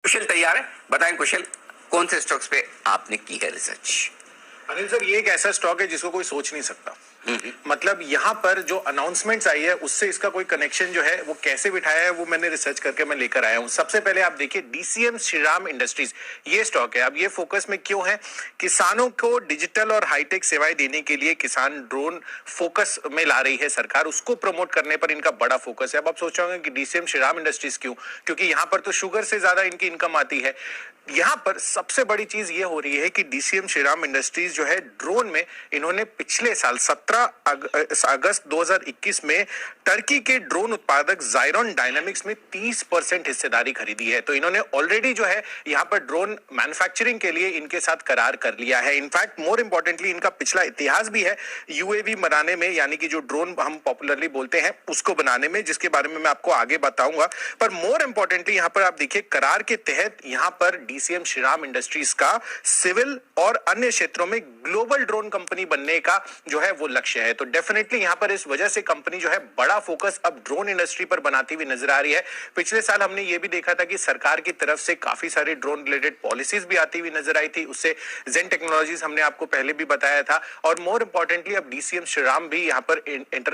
कुशल तैयार है, बताएं कुशल कौन से स्टॉक्स पे आपने की है रिसर्च? अनिल सर, ये एक ऐसा स्टॉक है जिसको कोई सोच नहीं सकता। मतलब यहाँ पर जो अनाउंसमेंट्स आई है उससे इसका कोई कनेक्शन जो है वो कैसे बिठाया है वो मैंने रिसर्च करके मैं लेकर आया हूँ। सबसे पहले आप देखिए डीसीएम श्रीराम इंडस्ट्रीज ये स्टॉक है। अब ये फोकस में क्यों है? किसानों को डिजिटल और हाईटेक सेवाएं देने के लिए किसान ड्रोन फोकस में ला रही है सरकार, उसको प्रमोट करने पर इनका बड़ा फोकस है। अब आप सोच रहे होंगे कि डीसीएम श्रीराम इंडस्ट्रीज क्यों? क्योंकि यहाँ पर तो शुगर से ज्यादा इनकी इनकम आती है। यहाँ पर सबसे बड़ी चीज ये हो रही है कि डीसीएम श्रीराम इंडस्ट्रीज जो है ड्रोन में इन्होंने पिछले साल 17 अगस्त 2021 में टर्की के ड्रोन उत्पादक ज़ायरॉन डायनामिक्स में 30% हिस्सेदारी खरीदी है। तो इन्होंने ऑलरेडी जो है यहाँ पर ड्रोन मैन्युफैक्चरिंग के लिए इनके साथ करार कर लिया है। इनफैक्ट मोर इंपॉर्टेंटली इनका पिछला इतिहास भी है यूएवी बनाने में, यानी कि जो ड्रोन हम पॉपुलरली बोलते हैं उसको बनाने में, जिसके बारे में मैं आपको आगे बताऊंगा। पर मोर इंपॉर्टेंटली यहाँ पर आप देखिए करार के तहत यहाँ पर डीसीएम श्रीराम इंडस्ट्रीज का सिविल और अन्य क्षेत्रों में ग्लोबल ड्रोन कंपनी बनने का जो है वो लक्ष्य है। तो डेफिनेटली यहां पर इस वजह से कंपनी जो है बड़ा फोकस अब ड्रोन इंडस्ट्री पर बनाती हुई नजर आ रही है। पिछले साल हमने ये भी देखा था कि सरकार की तरफ से काफी सारी ड्रोन रिलेटेड पॉलिसीज भी आती हुई नजर आई थी। उससे जेन टेक्नोलॉजीज हमने आपको पहले भी बताया था। और मोर इंपॉर्टेंटली अब डीसीएम श्रीराम भी यहाँ पर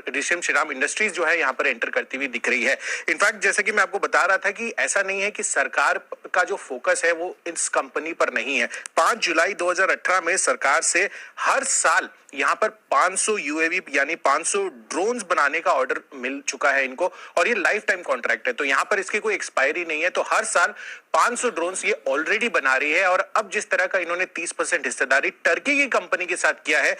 डीसीएम श्रीराम इंडस्ट्रीज जो है यहाँ पर एंटर करती हुई दिख रही है। इनफैक्ट जैसे कि मैं आपको बता रहा था कि ऐसा नहीं है कि सरकार का जो फोकस है वो इस कंपनी पर नहीं है। 5 जुलाई 2018 में सरकार से हर साल यहां पर 500 यूएवी यानी 500 ड्रोन्स बनाने का ऑर्डर मिल चुका है इनको, और ये लाइफ टाइम कॉन्ट्रैक्ट है। तो यहां पर इसकी कोई एक्सपायरी नहीं है। तो हर साल 500 ड्रोन्स ये ऑलरेडी बना रही है। और अब जिस तरह का इन्होंने 30% हिस्सेदारी टर्की की कंपनी के साथ किया है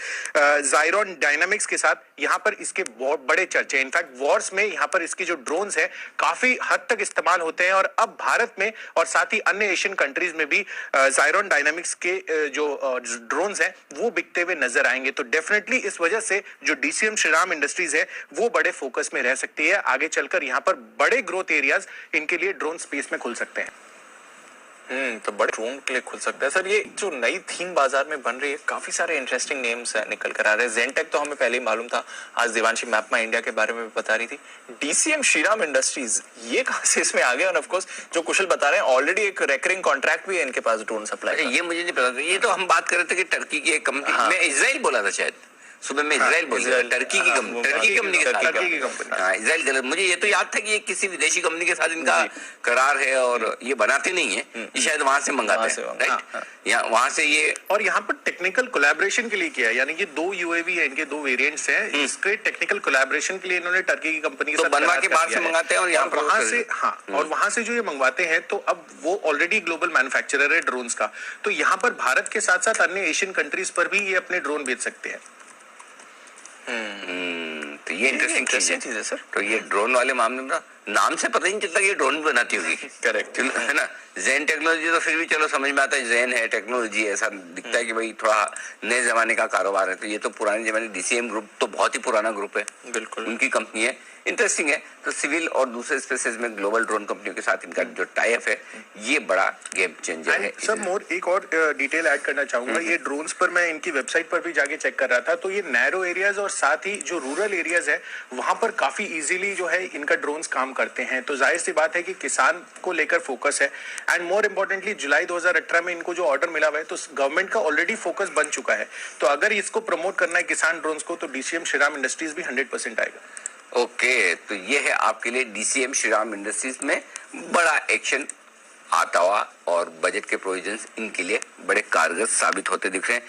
ज़ायरॉन डायनामिक्स के साथ, यहां पर इसके बहुत बड़े चर्चे। इनफैक्ट वॉर्स में यहां पर इसके जो ड्रोन्स हैं काफी हद तक इस्तेमाल होते हैं। और अब भारत में और साथ ही अन्य एशियन कंट्रीज में भी ज़ायरॉन डायनामिक्स के जो ड्रोन्स हैं वो बिकते हुए नजर आएंगे। तो डेफिनेटली इस वजह से जो डीसीएम श्रीराम इंडस्ट्रीज है वो बड़े फोकस में रह सकती है। आगे चलकर यहां पर बड़े ग्रोथ एरियाज इनके लिए ड्रोन स्पेस में खुल सकते हैं। तो बड़े ड्रोन के लिए खुल सकता है। सर ये जो नई थीम बाजार में बन रही है, काफी सारे इंटरेस्टिंग नेम्स निकल कर आ रहे हैं। जेनटेक तो हमें पहले ही मालूम था, आज देवांशी मैप माई इंडिया के बारे में भी बता रही थी। डीसीएम श्रीराम इंडस्ट्रीज ये कहां से इसमें आ गए? और ऑफ कोर्स जो कुशल बता रहे हैं ऑलरेडी एक रेकरिंग कॉन्ट्रैक्ट भी है इनके पास ड्रोन सप्लाई का। ये मुझे नहीं पता था। ये तो हम बात कर रहे थे कि टर्की की एक कंपनी, मैं इजराइल बोला था शायद, सुबह में इजराइल बोल रहा था, टर्की की कंपनी, टर्की कंपनी के साथ। हाँ इजराइल गलत, मुझे ये तो याद था कि ये किसी विदेशी कंपनी के साथ इनका करार है और ये बनाते नहीं है, ये शायद वहां से मंगाते हैं, राइट? यहाँ वहां से ये, और यहाँ पर टेक्निकल कोलैबोरेशन के लिए किया है, यानी कि 2 यूएवी है, इनके 2 वेरिएंट्स हैं। इसके टेक्निकल कोलैबोरेशन के लिए इन्होंने टर्की की कंपनी के साथ बनवा के बाहर से मंगाते हैं और यहाँ वहां से, हाँ, और वहां से जो ये मंगवाते हैं तो अब वो ऑलरेडी ग्लोबल मैन्युफैक्चरर है ड्रोन्स का। तो यहाँ पर भारत के साथ साथ अन्य एशियन कंट्रीज पर भी ये अपने ड्रोन बेच सकते हैं। तो ये इंटरेस्टिंग चीज है सर। तो ये ड्रोन वाले मामले में नाम से पता ही नहीं चलता कि ये ड्रोन भी बनाती होगी। करेक्ट है ना? जेन टेक्नोलॉजी तो फिर भी चलो समझ में आता है, जेन है टेक्नोलॉजी, ऐसा दिखता है कि भाई थोड़ा नए जमाने का कारोबार है। तो ये तो पुराने जमाने, डीसीएम ग्रुप तो बहुत ही पुराना ग्रुप है, बिल्कुल उनकी कंपनी है, इंटरेस्टिंग है। तो सिविल और दूसरे स्पेसेस में ग्लोबल ड्रोन कंपनियों के साथ इनका जो टाई अप है ये बड़ा गेम चेंजर है। सर मोर एक और डिटेल ऐड करना चाहूंगा, ये ड्रोन्स पर मैं इनकी वेबसाइट पर भी जाके चेक कर रहा था। तो ये नैरो एरियाज और साथ ही जो रूरल एरियाज है वहां पर काफी इजीली जो है इनका ड्रोन्स काम करते हैं। तो जाहिर सी बात है कि किसान को लेकर फोकस है। एंड मोर इंपॉर्टेंटली जुलाई 2018 में इनको जो ऑर्डर मिला हुआ है तो गवर्नमेंट का ऑलरेडी फोकस बन चुका है। तो अगर इसको प्रमोट करना है किसान ड्रोन्स को तो डीसीएम श्रीराम इंडस्ट्रीज भी 100% आएगा। ओके, तो ये है आपके लिए डीसीएम श्रीराम इंडस्ट्रीज में बड़ा एक्शन आता हुआ और बजट के प्रोविजंस इनके लिए बड़े कारगर साबित होते दिख रहे हैं।